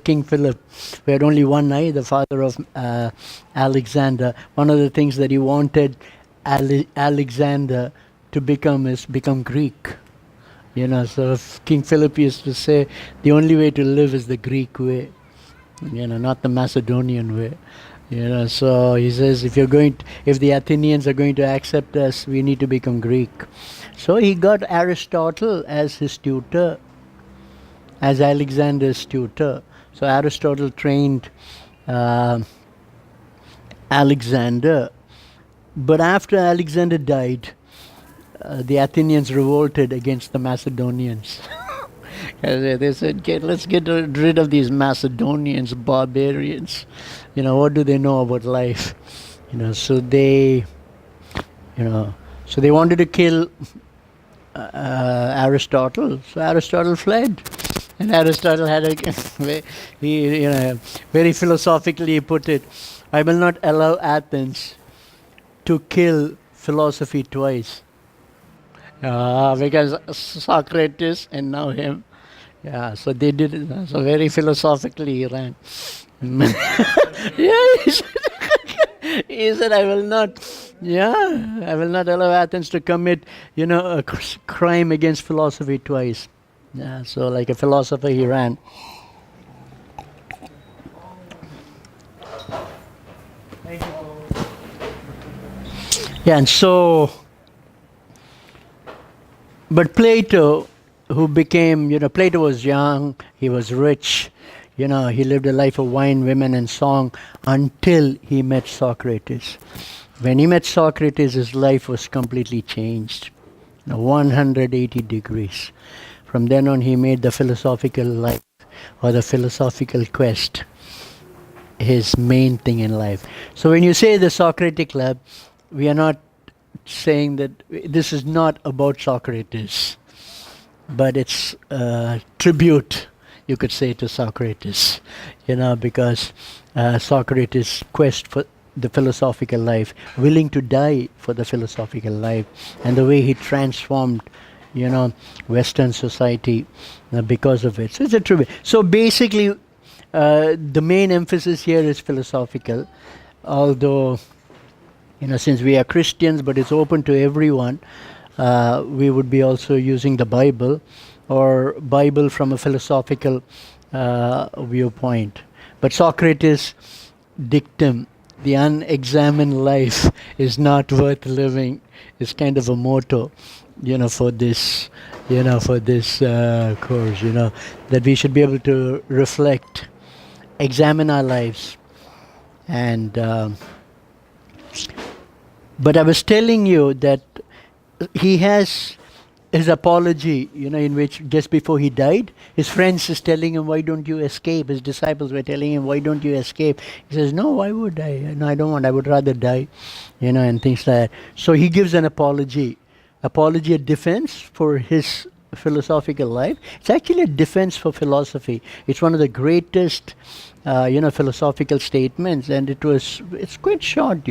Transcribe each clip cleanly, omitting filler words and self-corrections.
King Philip, who had only one eye, the father of Alexander. One of the things that he wanted Alexander to become is become Greek. So King Philip used to say, the only way to live is the Greek way, not the Macedonian way. So he says, if the Athenians are going to accept us, we need to become Greek. So he got Aristotle as his tutor, as Alexander's tutor. So Aristotle trained Alexander, but after Alexander died, the Athenians revolted against the Macedonians. They said, okay, let's get rid of these Macedonians, barbarians. What do they know about life? So they wanted to kill Aristotle. So Aristotle fled. And Aristotle had very philosophically put it, I will not allow Athens to kill philosophy twice. Because Socrates and now him. Yeah, so they did it. So very philosophically he ran. He said, I will not allow Athens to commit, a crime against philosophy twice. Yeah, so like a philosopher he ran. Yeah, and so, but Plato, who became, Plato was young, he was rich, he lived a life of wine, women, and song until he met Socrates. When he met Socrates, his life was completely changed, 180 degrees. From then on, he made the philosophical life or the philosophical quest his main thing in life. So when you say the Socratic Club, we are not saying that this is not about Socrates, but it's a tribute, you could say, to Socrates, because Socrates' quest for the philosophical life, willing to die for the philosophical life, and the way he transformed Western society because of it. So it's a tribute. So basically, the main emphasis here is philosophical, although, since we are Christians, but it's open to everyone, we would be also using the Bible, or Bible from a philosophical viewpoint. But Socrates' dictum, the unexamined life is not worth living, is kind of a motto, for this course, that we should be able to reflect, examine our lives. And but I was telling you that he has his apology, in which just before he died, his friends is telling him, why don't you escape? His disciples were telling him, why don't you escape? He says, no, why would I? No, I don't want, I would rather die, and things like that. So he gives an apology, a defense for his philosophical life. It's actually a defense for philosophy. It's one of the greatest philosophical statements, and it's quite short.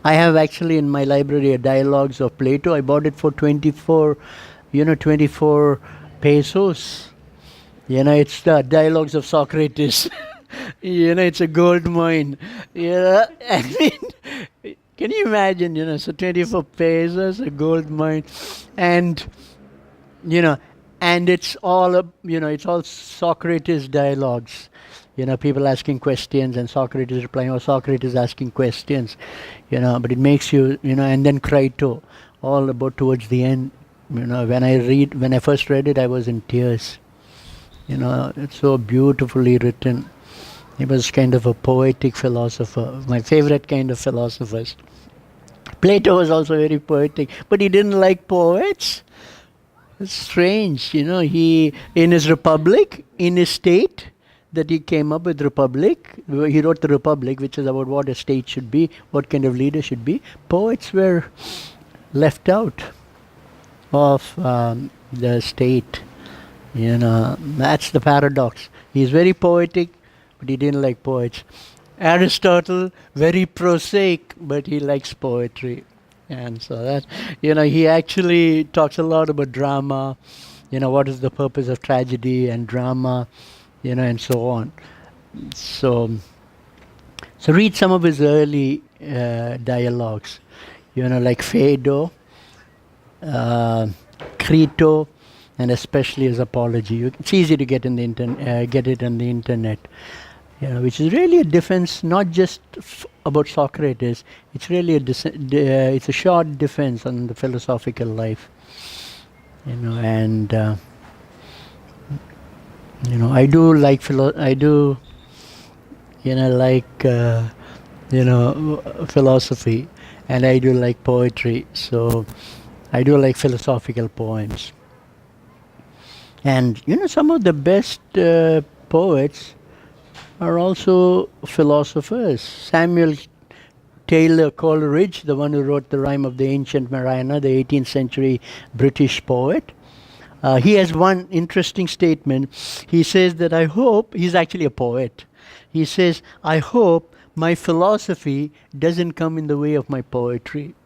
I have actually in my library a Dialogues of Plato. I bought it for 24 pesos. It's the Dialogues of Socrates. It's a gold mine. I mean, can you imagine, so 24 pesos, a gold mine, and it's all, it's all Socrates dialogues. People asking questions and Socrates replying, or Socrates asking questions, but it makes you, and then Crito, all about towards the end. When I first read it, I was in tears. It's so beautifully written. He was kind of a poetic philosopher, my favorite kind of philosophers. Plato was also very poetic, but he didn't like poets. It's strange, he, in his Republic, in his state, that he came up with Republic, he wrote the Republic, which is about what a state should be, what kind of leader should be. Poets were left out of the state. That's the paradox. He's very poetic, but he didn't like poets. Aristotle, very prosaic, but he likes poetry. And so that, he actually talks a lot about drama, what is the purpose of tragedy and drama, and so on. So, so read some of his early dialogues, like Phaedo, uh, Crito, and especially his apology. It's easy to get get it on the internet. Which is really a defense, not just about Socrates. It's really it's a short defense on the philosophical life. And I do like I do, like philosophy, and I do like poetry. So I do like philosophical poems. And some of the best poets are also philosophers. Samuel Taylor Coleridge, the one who wrote the Rime of the Ancient Mariner, the 18th century British poet, he has one interesting statement. He says that he's actually a poet. He says, I hope my philosophy doesn't come in the way of my poetry.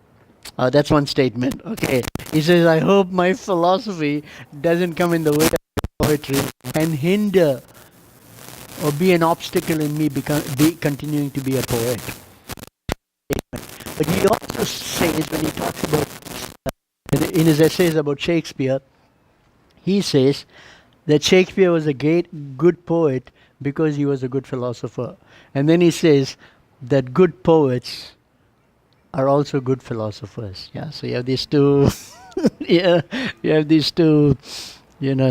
That's one statement. Okay. He says, I hope my philosophy doesn't come in the way of my poetry and hinder or be an obstacle in me continuing to be a poet. But he also says, when he talks about, in his essays about Shakespeare, he says that Shakespeare was a good poet because he was a good philosopher. And then he says that good poets are also good philosophers. Yeah, so you have these two, you have these two,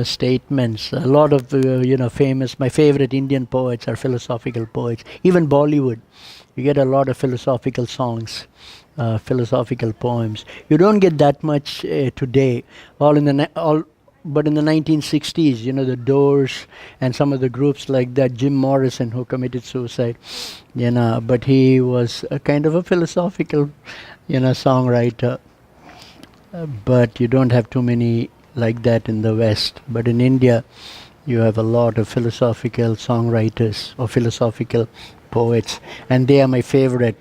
statements. A lot of, my favorite Indian poets are philosophical poets. Even Bollywood, you get a lot of philosophical songs, philosophical poems. You don't get that much today. But in the 1960s, the Doors and some of the groups like that, Jim Morrison, who committed suicide, but he was a kind of a philosophical, songwriter. But you don't have too many like that in the West. But in India, you have a lot of philosophical songwriters or philosophical poets, and they are my favorite,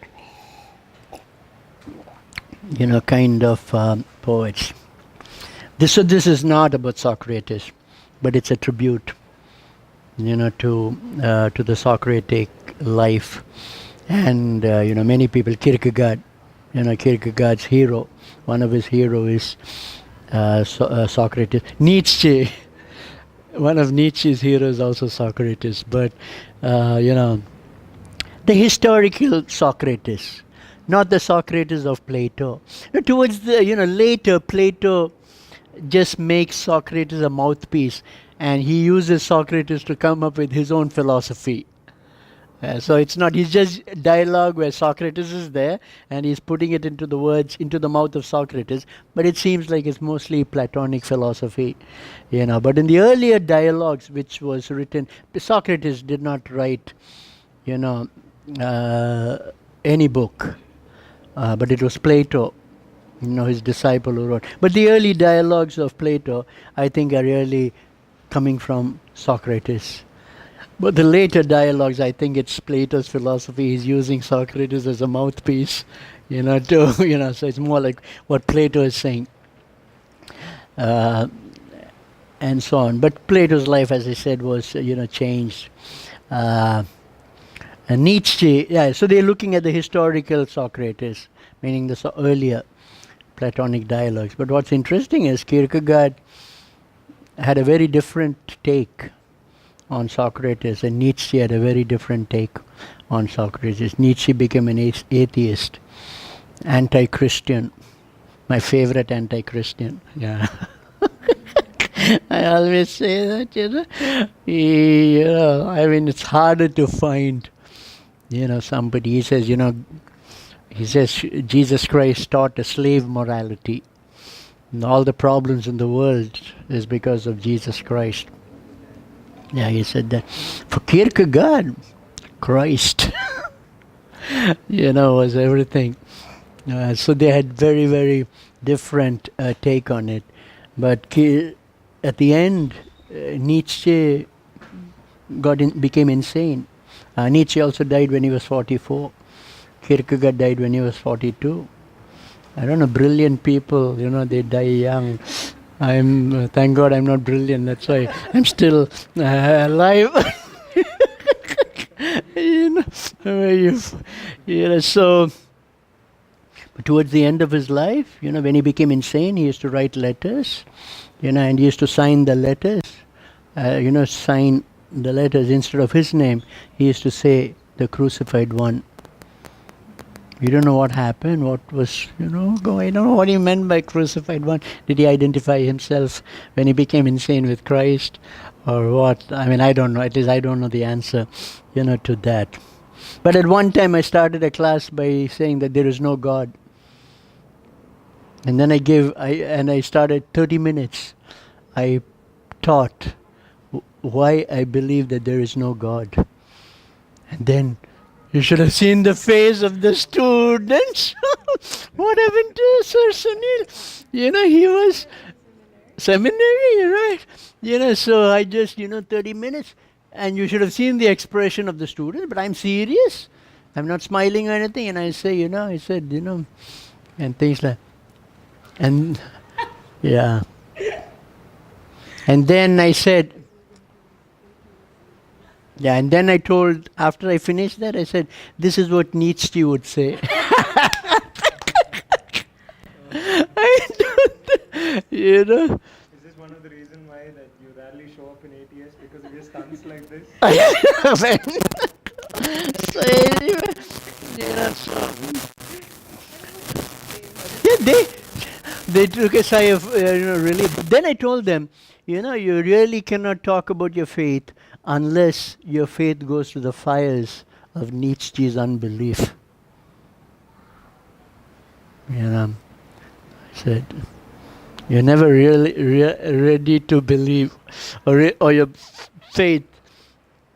kind of poets. This is not about Socrates, but it's a tribute, to the Socratic life, and many people. Kierkegaard, Kierkegaard's hero, one of his heroes is Socrates. Nietzsche, one of Nietzsche's heroes, also Socrates. But the historical Socrates, not the Socrates of Plato. Towards the later, Plato just makes Socrates a mouthpiece, and he uses Socrates to come up with his own philosophy. So it's not, he's just dialogue where Socrates is there and he's putting it into the mouth of Socrates, but it seems like it's mostly Platonic philosophy, But in the earlier dialogues, which was written, Socrates did not write, any book, but it was Plato, his disciple who wrote. But the early dialogues of Plato, I think, are really coming from Socrates. But the later dialogues, I think it's Plato's philosophy. He's using Socrates as a mouthpiece, so it's more like what Plato is saying, and so on. But Plato's life, as I said, was, changed. And Nietzsche, so they're looking at the historical Socrates, meaning the earlier Platonic dialogues. But what's interesting is Kierkegaard had a very different take on Socrates, and Nietzsche had a very different take on Socrates. Nietzsche became an atheist, anti-Christian, my favorite anti-Christian. Yeah. I always say that, I mean, it's harder to find, somebody. He says Jesus Christ taught a slave morality. And all the problems in the world is because of Jesus Christ. Yeah, he said that. For Kierkegaard, Christ, was everything. So they had very, very different take on it. But at the end, Nietzsche became insane. Nietzsche also died when he was 44. Kierkegaard died when he was 42. I don't know, brilliant people, they die young. Thank God I'm not brilliant, that's why I'm still alive. So but towards the end of his life, when he became insane, he used to write letters, and he used to sign the letters, sign the letters instead of his name. He used to say the crucified one. We don't know what happened, what was, going. I don't know what he meant by crucified one. Did he identify himself when he became insane with Christ, or what? I mean, I don't know. At least I don't know the answer, to that. But at one time, I started a class by saying that there is no God, and then I started 30 minutes. I taught why I believe that there is no God, and then. You should have seen the face of the students. What happened to Sir Sunil? He was seminary, right? So I just, 30 minutes. And you should have seen the expression of the student. But I'm serious. I'm not smiling or anything. And I say, I said, and things like, and yeah. And then I said, and then I told, after I finished that, I said, this is what Nietzsche would say. I don't, Is this one of the reasons why that you rarely show up in ATS because of your stunts like this? So anyway, they took a sigh of relief. But then I told them, you really cannot talk about your faith unless your faith goes to the fires of Nietzsche's unbelief. I said, you're never really ready to believe, or your faith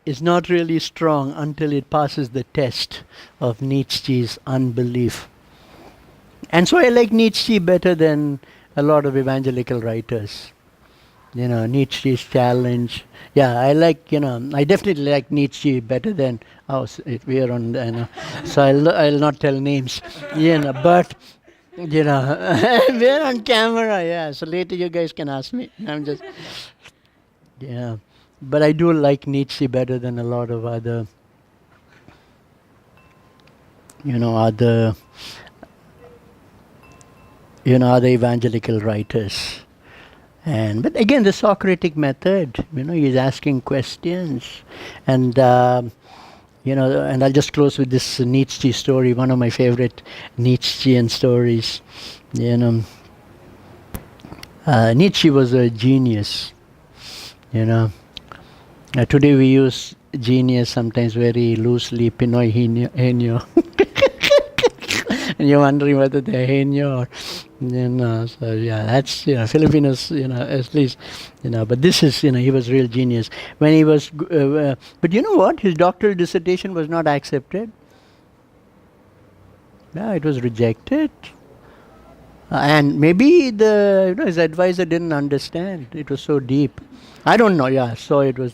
is not really strong until it passes the test of Nietzsche's unbelief. And so I like Nietzsche better than a lot of evangelical writers. Nietzsche's challenge. Yeah, I like, I definitely like Nietzsche better than, we are on, so I'll not tell names, but, we're on camera, yeah, so later you guys can ask me. I'm just, but I do like Nietzsche better than a lot of other, other evangelical writers. But again, the Socratic method, he's asking questions. And, and I'll just close with this Nietzsche story, one of my favorite Nietzschean stories. Nietzsche was a genius, today we use genius sometimes very loosely, Pinoy genio. And you're wondering whether they're genio or, so yeah, that's, Filipinos, at least, but this is, he was real genius. When he was, but you know what? His doctoral dissertation was not accepted. Yeah, it was rejected. And maybe his advisor didn't understand. It was so deep. I don't know, so it was,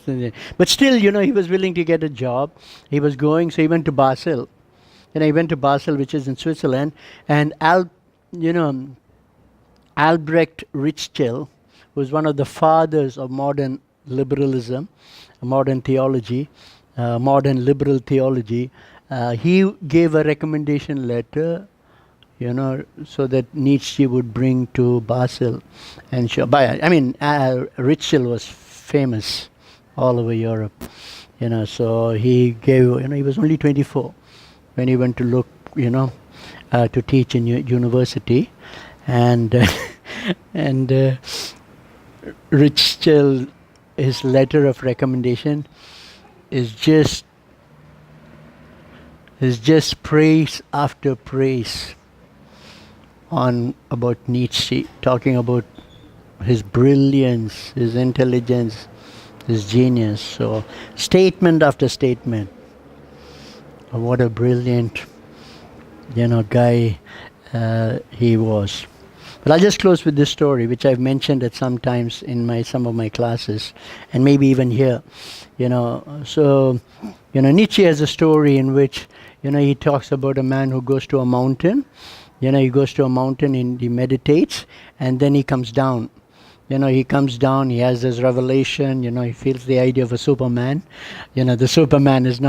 but still, he was willing to get a job. He was going, so he went to Basel. He went to Basel, which is in Switzerland, and Albrecht Ritschl was one of the fathers of modern liberalism, modern theology, modern liberal theology. He gave a recommendation letter, so that Nietzsche would bring to Basel. And Ritschl was famous all over Europe, so he gave, he was only 24 when he went to look, to teach in university. And Ritschl, his letter of recommendation is just praise after praise about Nietzsche, talking about his brilliance, his intelligence, his genius. So statement after statement. What a brilliant, guy he was. But I'll just close with this story, which I've mentioned at some times in some of my classes, and maybe even here. So, Nietzsche has a story in which, he talks about a man who goes to a mountain. He goes to a mountain and he meditates, and then he comes down. He comes down, he has this revelation, he feels the idea of a Superman. The Superman is not